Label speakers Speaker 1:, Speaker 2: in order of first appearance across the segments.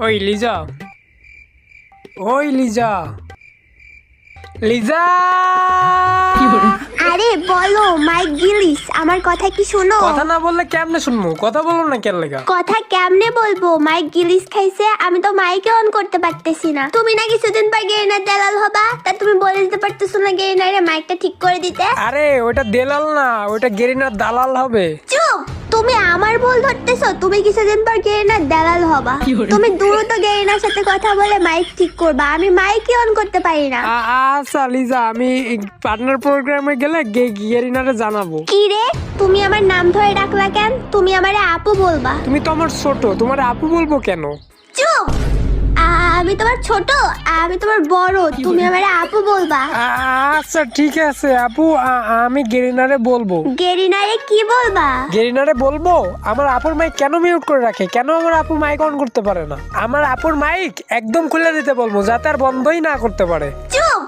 Speaker 1: ওই লিজা, ওই লিজা, লিজা।
Speaker 2: আরে বলো মাইক গিলিস, আমার কথা কি শোনো?
Speaker 1: কথা না বললে কেমনে শুনবো? কথা বলো না কেন লেগা?
Speaker 2: কথা কেমনে বলবো? মাইক গিলিস খাইছে, আমি তো মাইকে অন করতে পারতেছি না। তুমি না কিছুদিন পর গেরিনার দালাল হবা, তা তুমি বলে দিতে পারতেছো না গেরিনারে মাইকটা ঠিক করে দিতে?
Speaker 1: আরে ওটা দেলাল না, ওটা গেরিনার দালাল হবে।
Speaker 2: চুপ! তুমি আমার ভুল ধরতেছো। তুমি কিছুদিন পর গেরিনার দালাল হবা। তুমি দ্রুত গেরিনার সাথে কথা বলে মাইক ঠিক করবা। আমি মাইকই অন করতে পারি না।
Speaker 1: আচ্ছা লিজা, আমি পার্টনার প্রোগ্রামে গেলে গেরিনারে জানাবো।
Speaker 2: কি রে, তুমি আমার নাম ধরে ডাকলা কেন? তুমি আমারে আপু বলবা।
Speaker 1: তুমি তো আমার ছোট, তোমার আপু বলবো কেন?
Speaker 2: চুপ! আমি তোমার ছোট, আমি তোমার বড়, তুমি আমারে আপু বলবা।
Speaker 1: আচ্ছা ঠিক আছে আপু, আমি গেরিনারে বলবো।
Speaker 2: গেরিনারে কি বলবা?
Speaker 1: গেরিনারে বলবো আমার আপুর মাইক কেন মিউট করে রাখে, কেন আমার আপু মাইক অন করতে পারে না। আমার আপুর মাইক একদম খুলে দিতে বলবো, যাতে আর বন্ধই না করতে পারে।
Speaker 2: চুপ!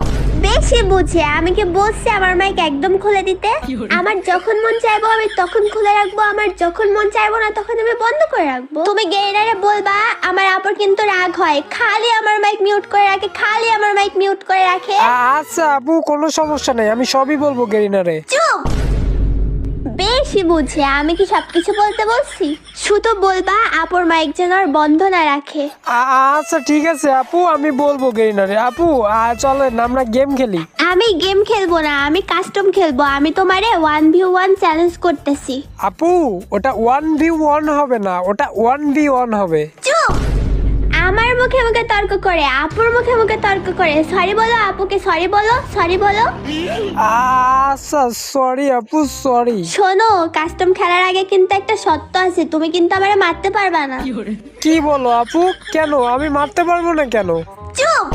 Speaker 2: বেশি বুঝে। আমি কি বলছি আমার মাইক একদম খুলে দিতে? আমার যখন মন চাইবো আমি তখন খুলে রাখবো, আমার যখন মন চাইবো না তখন আমি বন্ধ করে রাখবো। তুমি গেরিনারে বলবা আমার আপুর কিন্তু রাগ হয়, খালি আমার মাইক মিউট করে রাখে, খালি আমার মাইক মিউট করে রাখে।
Speaker 1: আচ্ছা আপু, কোনো সমস্যা নেই, আমি সবই বলবো গেরিনারে।
Speaker 2: চুপ! বেশি বুঝে। আমি কি সবকিছু বলতে বলছি? শুধু বলবা আপুর মাইক যেন আর বন্ধ না রাখে।
Speaker 1: আচ্ছা ঠিক আছে আপু, আমি বলবো গেরিনারে। আপু চলেন আমরা গেম খেলি।
Speaker 2: আমি গেম খেলবো না, আমি কাস্টম খেলবো। আমি তোমারে 1v1 চ্যালেঞ্জ করতেছি।
Speaker 1: আপু ওটা 1v1 হবে না, ওটা 1v1 হবে।
Speaker 2: চুপ! আমার মুখে মুখে তর্ক করে, আপুর মুখে মুখে তর্ক করে। সরি বলো আপুকে, সরি বলো, সরি বলো।
Speaker 1: আচ্ছা সরি আপু, সরি।
Speaker 2: শোনো, কাস্টম খেলার আগে কিন্তু একটা শর্ত আছে, তুমি কিন্তু আমারে মারতে পারবা না।
Speaker 1: কি বলো আপু? কেন আমি মারতে পারবো না কেন?
Speaker 2: চুপ!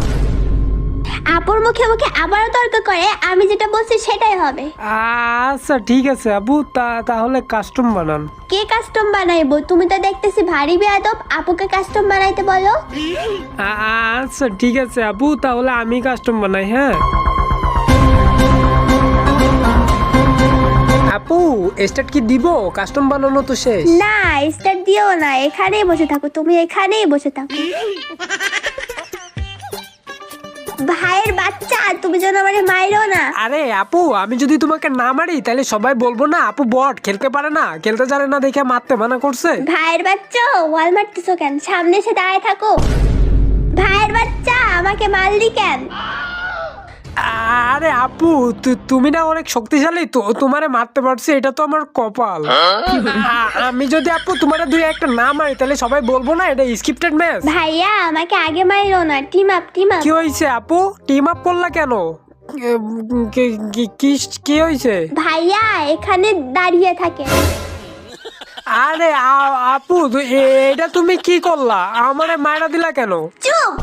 Speaker 2: আপুর মুখে মুখে আবারও তর্ক করে, আমি যেটা বলছি সেটাই হবে।
Speaker 1: আচ্ছা ঠিক আছে আপু, তাহলে কাস্টম বানান।
Speaker 2: কে কাস্টম বানাইবো? তুমি তো দেখতেছি ভারী বেয়াদব। আপুকে কাস্টম বানাইতে বলো।
Speaker 1: আচ্ছা ঠিক আছে আপু, তাহলে আমি কাস্টম বানাই। হ্যাঁ আপু, স্টার্ট কি দিব? কাস্টম বানানো তো শেষ।
Speaker 2: না, স্টার্ট দিও না, এখানেই বসে থাকো, তুমি এখানেই বসে থাকো। ভাইয়ের বাচ্চা, তুমি যেন আমারে মাইরো না।
Speaker 1: আরে আপু, আমি যদি তোমাকে না মারি তাহলে সবাই বলবো না আপু বট, খেলতে পারে না, খেলতে জানে না দেখে মারতে মানা করছে।
Speaker 2: ভাইয়ের বাচ্চা, ওয়াল মারতেছো কেন? সামনে এসে দাঁড়ায় থাকো। ভাইয়ের বাচ্চা, আমাকে মারলি কেন?
Speaker 1: আরে আপু, তুমি না অনেক শক্তিশালী, তো তোমারে মারতে পারছি, এটা তো আমার কপাল। আমি যদি আপু তোমারে দুই একটা না মারি তাহলে সবাই বলবো না এটা স্ক্রিপ্টেড ম্যাচ।
Speaker 2: ভাইয়া, আমাকে আগে মাইরো না। Team up, team up.
Speaker 1: কি হয়েছে আপু? টিম আপ করলা কেন? কি হয়েছে?
Speaker 2: ভাইয়া এখানে দাঁড়িয়ে থাকে।
Speaker 1: আরে আপু, এটা তুমি কি করলা? আমারে মাইরা দিলা কেন?
Speaker 2: চুপ!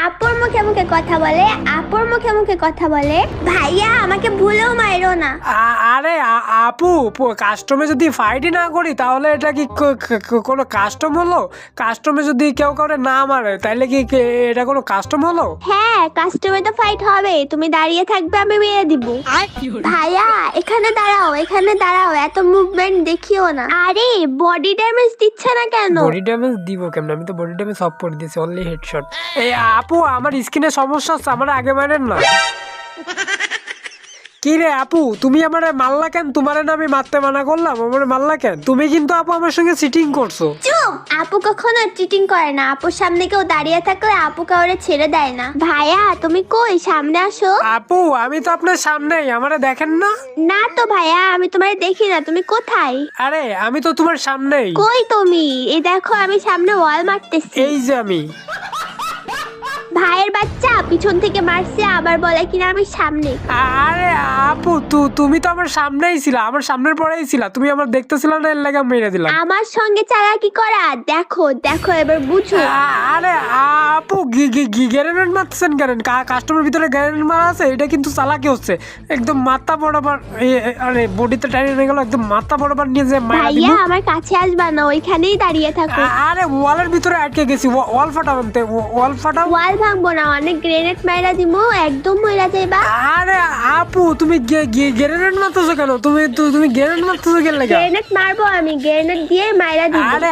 Speaker 2: আপুর মুখে মুখে কথা বলে, আপুর মুখে মুখে কথা বলে। ভাইয়া আমাকে ভুলেও মাইরো না।
Speaker 1: আরে আপু, কাস্টমে যদি ফাইটই না করি তাহলে এটা কি কোনো কাস্টম হলো? কাস্টমে যদি কেউ কাউরে না মারে তাহলে কি এটা কোনো কাস্টম হলো?
Speaker 2: হ্যাঁ, কাস্টমে তো ফাইট হবে। তুমি দাঁড়িয়ে থাকবে, আমি মেরে দিব। ভাইয়া এখানে দাঁড়াও, এখানে দাঁড়াও, এত মুভমেন্ট দেখিও না। আরে বডি ড্যামেজ দিচ্ছে না কেন?
Speaker 1: বডি ড্যামেজ দিব কেমন? আমি তো বডি ড্যামেজ অফ করে দিয়েছি, অনলি হেডশট। এই আপু, আমার স্কিনে সমস্যা হচ্ছে, আমার আগে মারেন না। কি রে আপু, তুমি আমারে মারলা কেন? তোমারে না আমি মারতে মানা করলাম, আমারে মারলা কেন? তুমি কিন্তু আপু আমার সঙ্গে চিটিং করছো।
Speaker 2: চুপ! আপু কখনো চিটিং করে না। আপুর সামনে কেউ দাঁড়িয়ে থাকলে আপু কাউরে ছেড়ে দেয় না। ভাইয়া তুমি কই? সামনে আসো।
Speaker 1: আপু আমি তো আপনার সামনেই, আমারে দেখেন না?
Speaker 2: না তো ভাইয়া, আমি তোমারে দেখি না। তুমি কোথায়?
Speaker 1: আরে আমি তো তোমার সামনেই।
Speaker 2: কই তুমি? এই দেখো, আমি সামনে ওয়াল মারতেছি।
Speaker 1: এই যে আমি।
Speaker 2: ভাইয়ের বাচ্চা, পিছন থেকে মারছে, আবার বলে কিনা আমি সামনে।
Speaker 1: আরে আপু, তুমি তো আমার সামনেই ছিলা, আমার সামনের পরেই ছিলা, তুমি আমার দেখতেছিলা না, এর লাগা মেরে দিলাম।
Speaker 2: আমার সঙ্গে চালাকি করা দেখো, দেখো এবার বুঝো।
Speaker 1: আরে আপু, গ্যারেনেড মারতেছেন কেন? কাস্টমার ভিতরে গ্যারেনেড মারা আছে, এটা কিন্তু চালাকি হচ্ছে। একদম মাথা বরাবর, আরে বডিতে টাইনে নিয়ে গেল, একদম মাথা বরাবর নিয়ে যে মারা দিল।
Speaker 2: ভাইয়া আমার কাছে আসবা না, ওইখানেই দাঁড়িয়ে থাকো।
Speaker 1: আরে ওয়ালের ভিতরে আটকে গেছি, ওয়াল ফাটাও, ওয়াল ফাটাও।
Speaker 2: ওয়াল ভাঙবো না, অনেক গ্রেনেড মাইরা দিমু একদম মইরা যাইবা।
Speaker 1: আরে আপু তুমি গ্রেনেড মারতেছো কেন? তুমি গ্রেনেড মারতেছো কেন লাগা?
Speaker 2: গ্রেনেড মারবো আমি, গ্রেনেড দিয়ে মাইরা দিব।
Speaker 1: আরে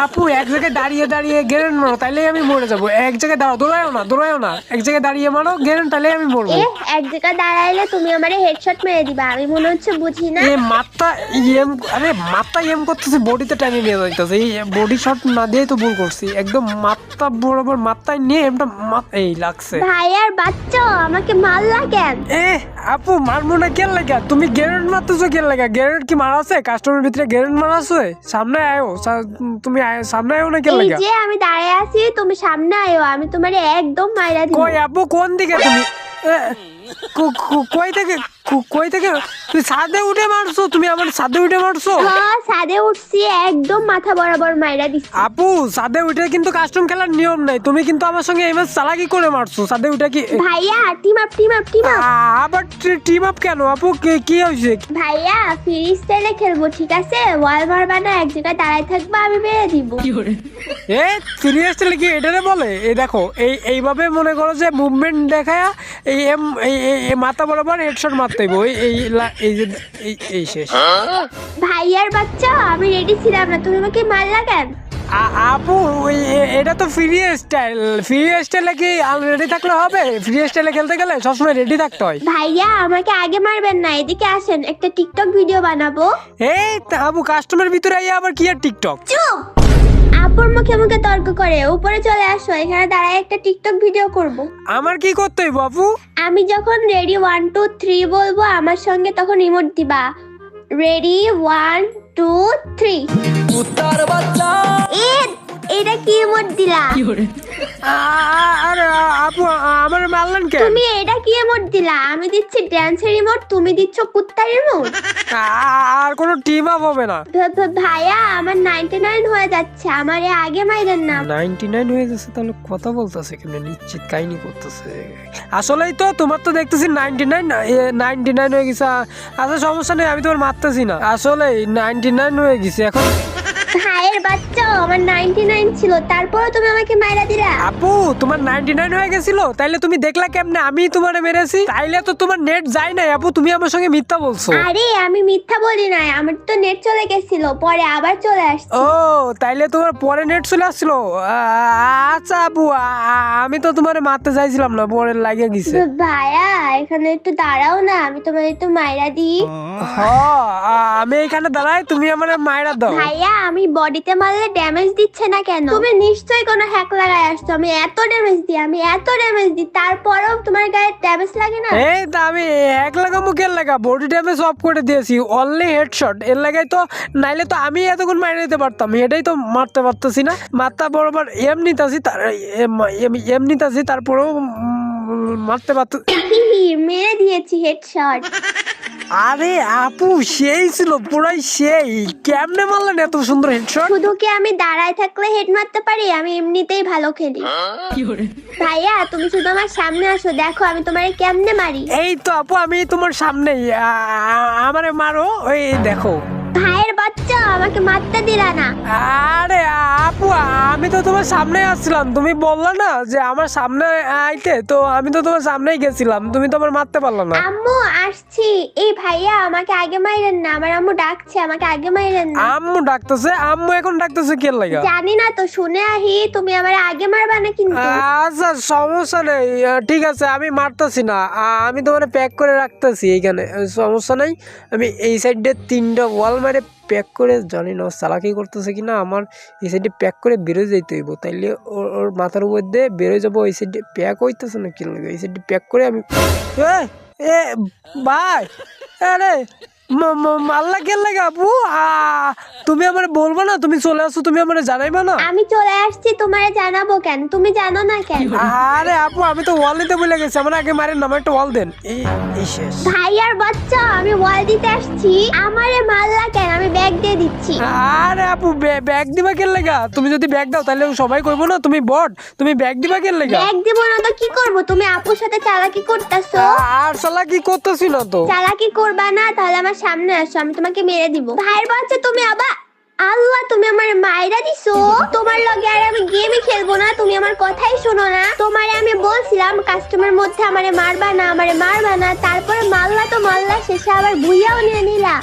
Speaker 1: আপু এক জায়গায় দাঁড়িয়ে দাঁড়িয়ে গ্রেনেড মারো, তাইলে আমি মরে যাবো। এক জায়গায় দাঁড়াও, দৌড়ায়ও না, এক জায়গায় দাঁড়িয়ে মারো গ্রেনেড, তাইলে আমি মরবো।
Speaker 2: এক জায়গায় দাঁড়াইলে তুমি আমারে হেডশট মেরে দিবা, আমি মনে হচ্ছে বুঝি না।
Speaker 1: মাথা এম করতেছে, বডিতে টানিয়ে নিয়ে যাইতেছে। এই বডি শট না দিয়ে তো ভুল করছি, একদম মাথা বরাবর মাথায় নিয়ে এমটা এই লাগছে।
Speaker 2: ভাইয়ার বাচ্চা আমাকে মারলা কেন?
Speaker 1: আপু মারবো না কেন লাগা? তুমি গ্রেনেড মারতেছো কেন লাগা? গ্রেনেড কি মারা আছে? কাস্টমারের ভিতরে গ্রেনেড মারা আছে? সামনে আয়ো, তুমি সামনে আয়ো না কেন
Speaker 2: এই
Speaker 1: লাগা?
Speaker 2: যে আমি দাঁড়ায় আছি, তুমি সামনে আয়ো, আমি তোমারে একদম মাইরা দিব।
Speaker 1: কই আপু, কোন দিকে তুমি? কই থেকে তুমি ছাদে উঠে মারছো? তুমি আমার ছাদে উঠে মারছো?
Speaker 2: হ্যাঁ ছাদে উঠছি, একদম মাথা বরাবর মাইরা দিছি।
Speaker 1: আপু ছাদে উঠে কিন্তু কাস্টম খেলার নিয়ম নাই, তুমি কিন্তু আমার সঙ্গে এই ম্যাচ চালাকি করে মারছো। ছাদে উঠে কি
Speaker 2: ভাইয়া টিম আপ।
Speaker 1: আবার টিম আপ কেন আপু? কি হয়েছে?
Speaker 2: ভাইয়া ফ্রি স্টাইলে খেলবো, ঠিক আছে? ওয়াল মারবা না, এক জায়গায় দাঁড়ায় থাকবা, আমি মেরে দিব।
Speaker 1: সিরিয়াসলি কি এটারে বলে? এই দেখো, এইভাবে মনে করো যে মুভমেন্ট দেখায় এই মাথা বরাবর হেডশট মারতে হইব। এই শেষ।
Speaker 2: ভাইয়ার বাচ্চা আমি রেডি ছিলাম না, তুমি আমাকে মারলা কেন?
Speaker 1: আপু এটা তো ফ্রি স্টাইলে কি রেডি থাকলে হবে? ফ্রি স্টাইলে খেলতে গেলে সবসময় রেডি থাকতে হয়।
Speaker 2: ভাইয়া আমাকে আগে মারবেন না, এদিকে আসেন, একটা টিকটক ভিডিও বানাবো।
Speaker 1: আপু কাস্টমার ভিতরে আইয়া আবার কি আর টিকটক?
Speaker 2: চুপ! আপুর মুখে মুখে তর্ক করে, উপরে চলে আসো, এখানে দাঁড়ায় একটা টিকটক ভিডিও করব।
Speaker 1: আমার কি করতে হইব আপু?
Speaker 2: আমি যখন রেডি 1 2 3 বলবো, আমার সঙ্গে তখন ইমোট দিবা। রেডি 1 2 3।
Speaker 3: কুত্তার বাচ্চা
Speaker 2: এটা কি ইমোট দিলা?
Speaker 1: আরে আপু আমার মারলেন কেন?
Speaker 2: তুমি এটা কি ইমোট দিলা? আমি দিচ্ছি ড্যান্সের ইমোট, তুমি দিচ্ছ কুত্তার ইমোট।
Speaker 1: আর কোনো টিম আপ হবে না।
Speaker 2: ভাইয়া আমার 99 হয়ে যাচ্ছে, আমারে আগে মাইরেন না।
Speaker 1: 99 হয়ে যাচ্ছে? তাহলে কথা বলতেছে কেমনে? নিশ্চিত কাহিনী করতেছে। আসলেই তো তোমার তো দেখতেছি 99 হয়ে গেছে। আচ্ছা সমস্যা নেই, আমি তোমার মারতেছি না, আসলে 99 হয়ে গেছে এখন।
Speaker 2: ভাইয়ের বাচ্চা আমার 99 ছিল, তারপরও তুমি আমাকে মাইরা দিলা।
Speaker 1: আপু তোমার 99 হয়ে গেছিল, তাইলে তুমি দেখলা কেমনে আমি তোমারে মেরেছি? তাইলে তো তোমার নেট যায় নাই আপু, তুমি আমার সঙ্গে মিথ্যা বলছো।
Speaker 2: আরে আমি মিথ্যা বলি নাই, আমার তো নেট চলে গেছিল, পরে আবার চলে আসছে।
Speaker 1: ও তাইলে তোমার পরে নেট চলে আসছিল। আচ্ছা আপু আমি তো তোমারে মারতে চাইছিলাম না, পরে লাগে গেছে।
Speaker 2: ভাইয়া এখানে একটু দাঁড়াও না, আমি তোমার একটু মাইরা দিই।
Speaker 1: আমি এখানে দাঁড়াই, তুমি আমার মাইরা দাও।
Speaker 2: ভাইয়া আমি বডিতে মারলে ড্যামেজ দিচ্ছে না কেন? তুমি নিশ্চয়ই কোনো হ্যাক লাগাই আসছো। আমি এত ড্যামেজ দিই, তারপরেও তোমার গায়ে ড্যামেজ লাগে না।
Speaker 1: এই তা আমি এক লাগা মুখের লাগা বডি ড্যামেজ অফ করে দিয়েছি, অনলি হেডশট। এর লাগাই তো, নাইলে তো আমি এতক্ষণ মাইরে দিতে পারতাম, এটাই তো মারতে পারতেছি না। মাথা বরাবর এম নিতাছি, তারপরেও মারতে পারত।
Speaker 2: মেরে দিয়েছি হেডশট।
Speaker 1: আরে আপু সেই ছিল, পুরাই সেই। কেমনে মারলেন এত সুন্দর হেডশট?
Speaker 2: শুধু কি আমি দাঁড়ায় থাকলে হেড মারতে পারি? আমি এমনিতেই ভালো খেলি। ভাইয়া তুমি শুধু আমার সামনে আসো, দেখো আমি তোমারে কেমনে মারি।
Speaker 1: এই তো আপু আমি তোমার সামনেই, আমারে মারো, ওই দেখো।
Speaker 2: ভাইয়ের বাচ্চা আমাকে মারতে দিলা না।
Speaker 1: আরে আপু আমি তো তোমার সামনে আসছিলাম, তুমি বললা না যে আমার সামনে আইতে, তো আমি তো তোমার সামনেই গেছিলাম, তুমি তো আমার মারতে পারলা না।
Speaker 2: আম্মু আসছি। এই ভাইয়া আমাকে আগে মাইরেন না, আমার আম্মু ডাকছে, আমাকে আগে মাইরেন না।
Speaker 1: আম্মু ডাকতেছে? আম্মু এখন ডাকতেছে কে লাগা?
Speaker 2: জানি না তো, শুনে আহি, তুমি আমার আগে মারবা না কিন্তু।
Speaker 1: আচ্ছা সমস্যা নেই, ঠিক আছে আমি মারতেছি না, আমি তোমার প্যাক করে রাখতেছি এইখানে, সমস্যা নাই। আমি এই সাইডে 3টা ওয়াল মারে প্যাক করে, জানি না চালাকি করতেছে কিনা, আমার এই সাইডে প্যাক করে বেরোয় যাইতে হইব, তাইলে ওর মাথার উপর দিয়ে বেরোয় যাবো। এই সাইডে প্যাক হইতেছে না কি লাগে, এই সাইডে প্যাক করে আমি ভাই আরে মাল্লা কে লাগে আপু? তুমি আমার বলবো না? তুমি চলে আসো, তুমি আমার জানাইবা না?
Speaker 2: আমি চলে আসছি, তোমারে জানাবো কেন? তুমি জানো না কেন?
Speaker 1: আরে আপু আমি তো ওয়াল দিতে বলে গেছি, আমার আগে মারেন না, আমার একটা ওয়াল দেন। এই শেষ।
Speaker 2: ভাইয়ার বাচ্চা আমি ওয়াল দিতে আসছি, আমারে মারলা কেন? আমি ব্যাগ দিয়ে দিচ্ছি।
Speaker 1: আরে আপু ব্যাগ দিবা কেন লাগা? তুমি যদি ব্যাগ দাও তাহলে সবাই কইবো না তুমি বট, তুমি ব্যাগ দিবা কেন লাগা?
Speaker 2: ব্যাগ দিব না তো কি করব? তুমি আপুর সাথে চালাকি করতেছো।
Speaker 1: আর চালাকি করতেছি না তো।
Speaker 2: চালাকি করবা না? তাহলে আমার সামনে আসো, আমি তোমাকে মেরে দিব। ভাইয়ের বাচ্চা তুমি আবার আল্লাহ, তুমি আমার মায়েরা দিছো। তোমার লগে আর আমি গেমই খেলবো না, তুমি আমার কথাই শোনো না। তোমারে আমি বলছিলাম কাস্টমার মধ্যে আমারে মারবা না, তারপরে মারলা তো মারলা, শেষে আবার ভুইয়াও নিয়ে নিলা।